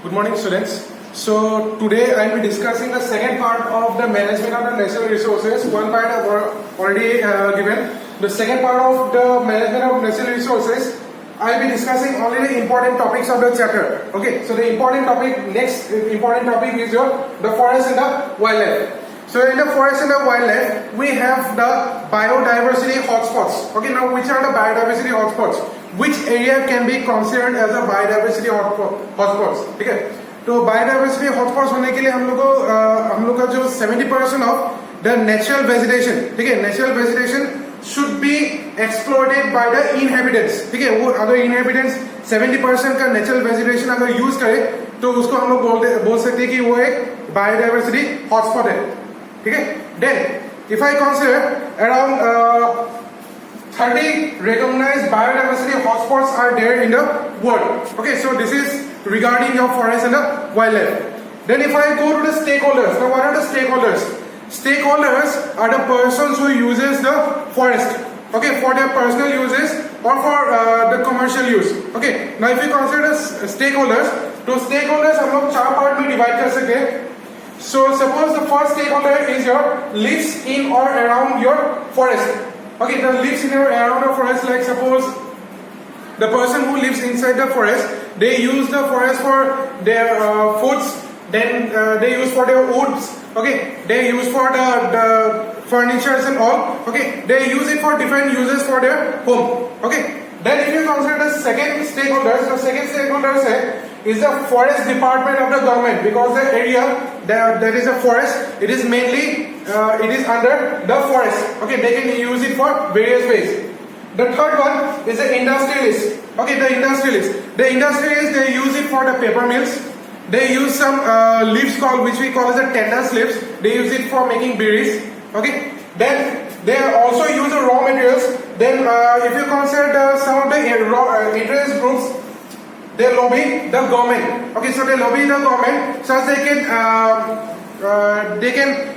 Good morning, students. So today I will be discussing the second part of the management of the natural resources. One part I've already given. The second part of the management of natural resources, I will be discussing only the important topics of the chapter. Okay, so the next important topic is the forest and the wildlife. So in the forest and the wildlife, we have the biodiversity hotspots. Okay, now which are the biodiversity hotspots? Which area can be considered as a biodiversity hotspots? ठीक है, तो biodiversity hotspots होने के लिए हम लोग का जो 70% of the natural vegetation, ठीक है, natural vegetation should be exploited by the inhabitants. ठीक है, वो अगर inhabitants 70% का natural vegetation अगर use करे तो उसको हम लोग बोल सकते हैं कि वो एक biodiversity hotspot है. ठीक है, then if I consider around 30 recognized biodiversity hotspots are there in the world. Okay, so this is regarding your forest and the wildlife. Then if I go to the stakeholders, now what are the stakeholders? Stakeholders are the persons who uses the forest, okay, for their personal uses or for the commercial use. Okay, now if you consider stakeholders, तो stakeholders हम लोग 4 part में divide कर सकते हैं. So suppose the first stakeholder is your lives in or around your forest. Okay, the lives in or around the forest, like suppose the person who lives inside the forest, they use the forest for their foods, then they use for their woods, okay, they use for the furnitures and all, okay, they use it for different uses for their home, okay. Then if you consider the second stakeholders is the forest department of the government, because the area that is a forest, it is mainly it is under the forest, okay, they can use it for various ways. The third one is the industrialist. Okay, the industrialists they use it for the paper mills. They use some leaves which we call as the tenders leaves. They use it for making berries. Okay, then they also use the raw materials. Then if you consider some of the interest groups, they lobby the government. Okay, so they lobby the government so they can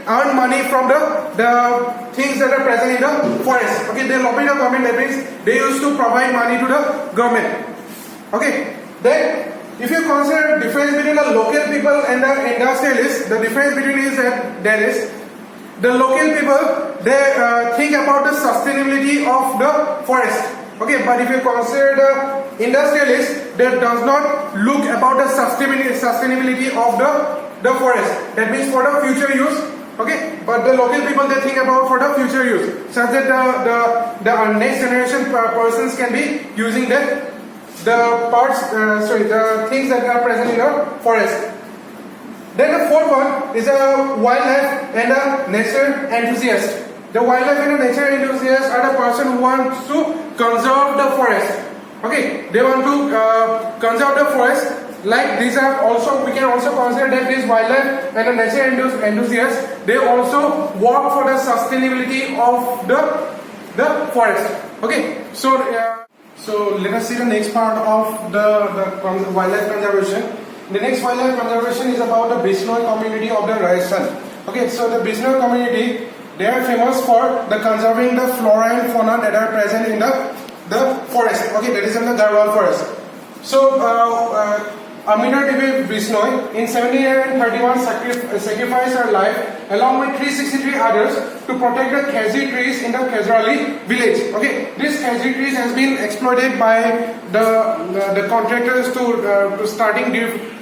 earn money from the things that are present in the forest. Okay, they lobby the government, that means they used to provide money to the government. Okay, then if you consider difference between the local people and the industrialists, the difference between is that there is the local people, they think about the sustainability of the forest. Okay, but if you consider the industrialist, that does not look about the sustainability of the forest. That means for the future use. Okay, but the local people they think about for the future use, such that the next generation persons can be using the things that are present in the forest. Then the fourth one is a wildlife and a nature enthusiast. The wildlife and the nature enthusiasts are the person who wants to conserve the forest. Okay, they want to conserve the forest. Like these are also, we can also consider that this wildlife and the nature enthusiasts, they also work for the sustainability of the forest. Okay, so let us see the next part of the wildlife conservation. The next wildlife conservation is about the Bishnoi community of the Rajasthan. Okay, so the Bishnoi community, they are famous for the conserving the flora and fauna that are present in the forest. Okay, that is in the Garhwal forest. So Amrita Devi Bishnoi in 1731 sacrificed her life along with 363 others to protect the khezri trees in the Khezrali village. Okay, this khezri trees has been exploited by the contractors to starting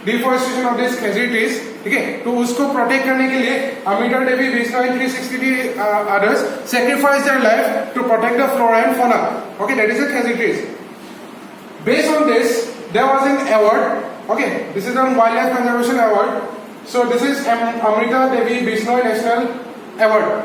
deforestation of these khezri trees. Okay, तो उसको protect करने के लिए Amrita Devi Bishnoi and 363 others sacrificed their life to protect the flora and fauna. Okay, that is the khezri trees. Based on this, there was an award. Okay, this is a Wildlife Conservation Award. So this is Amrita Devi Bishnoi National Award.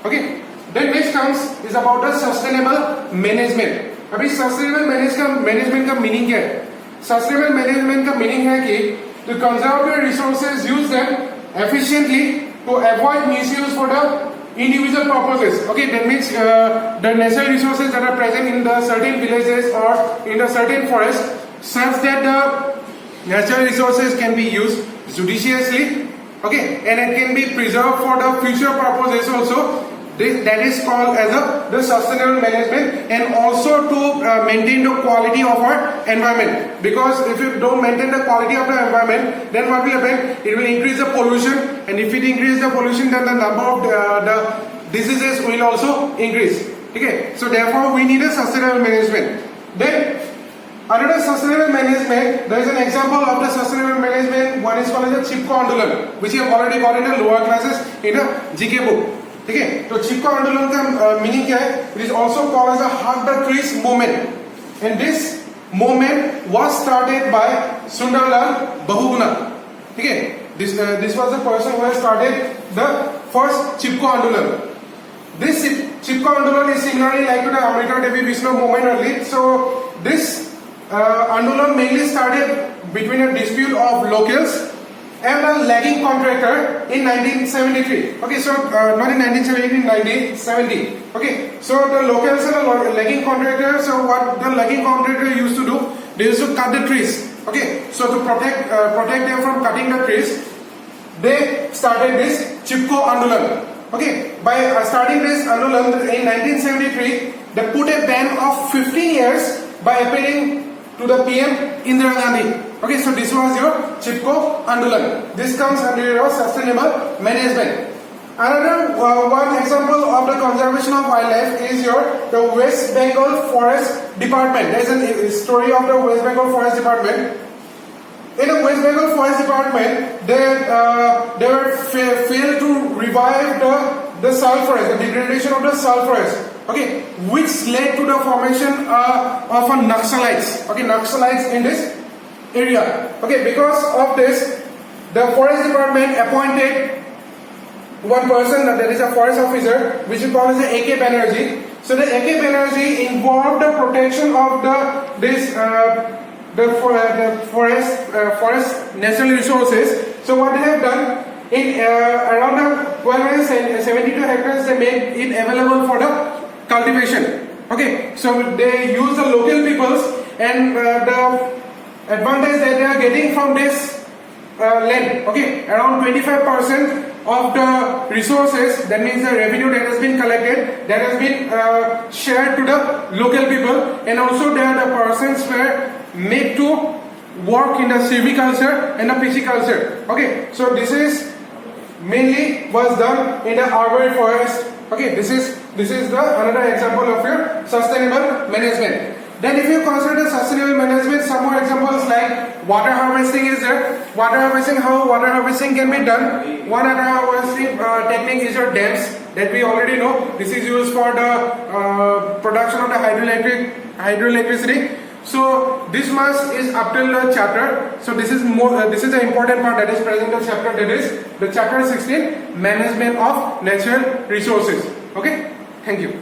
Okay, then next comes is about the sustainable management. अभी sustainable management का meaning क्या है? Sustainable management का meaning है कि to conserve the resources, use them efficiently to avoid misuse for the individual purposes. Okay, that means the natural resources that are present in the certain villages or in the certain forest, such that the natural resources can be used judiciously, okay, and it can be preserved for the future purposes also, that is called as the sustainable management, and also to maintain the quality of our environment. Because if you don't maintain the quality of the environment, then what will happen? It will increase the pollution, and if it increases the pollution, then the number of the diseases will also increase. Okay, so therefore we need a sustainable management. Then another sustainable management, there is an example of the sustainable management. One is called as the Chipko Andolan, which you have already got in the lower classes in a GK book. Okay, so Chipko Andolan का meaning क्या है? It is also called as a Hug the Trees movement, and this movement was started by Sundarlal Bahuguna. Okay, this was the person who has started the first Chipko Andolan. This Chipko Andolan is similarly like to the Amrita Devi Vishnu movement only. So this Andolan mainly started between a dispute of locals and a lagging contractor in 1973. Okay, so not in 1973, in 1970. Okay, so the locals and the lagging contractor. So what the lagging contractor used to do? They used to cut the trees. Okay, so to protect them from cutting the trees, they started this Chipko Andolan. Okay, by starting this Andolan in 1973, they put a ban of 15 years by appealing to the PM Indira Gandhi. Okay, so this was your Chipko Andolan. This comes under your sustainable management. Another one example of the conservation of wildlife is the West Bengal Forest Department. There is a story of the West Bengal Forest Department. In the West Bengal Forest Department, they were failed to revive the sulphurous, the degradation of the sulphurous. Okay, which led to the formation of a Naxalites. Okay, Naxalites in this area. Okay, because of this, the forest department appointed one person, that is a forest officer, which is called as the A.K. Banerjee. So the A.K. Banerjee involved the protection of the forest natural resources. So what they have done, in around 1272 hectares, they made it available for the cultivation. Okay, so they use the local peoples, and the advantage that they are getting from this land, okay, around 25% of the resources, that means the revenue that has been collected, that has been shared to the local people, and also there the persons were made to work in the silviculture and the pisciculture. Okay, so this is mainly was done in the arboreal forest. Okay, this is the another example of your sustainable management. Then if you consider the sustainable management, some more examples like water harvesting is there. Water harvesting, how water harvesting can be done. One other harvesting technique is your dams, that we already know. This is used for the production of the hydroelectricity. So this much is up till the chapter. So this is more. This is the important part that is present in the chapter. That is the chapter 16, management of natural resources. Okay, thank you.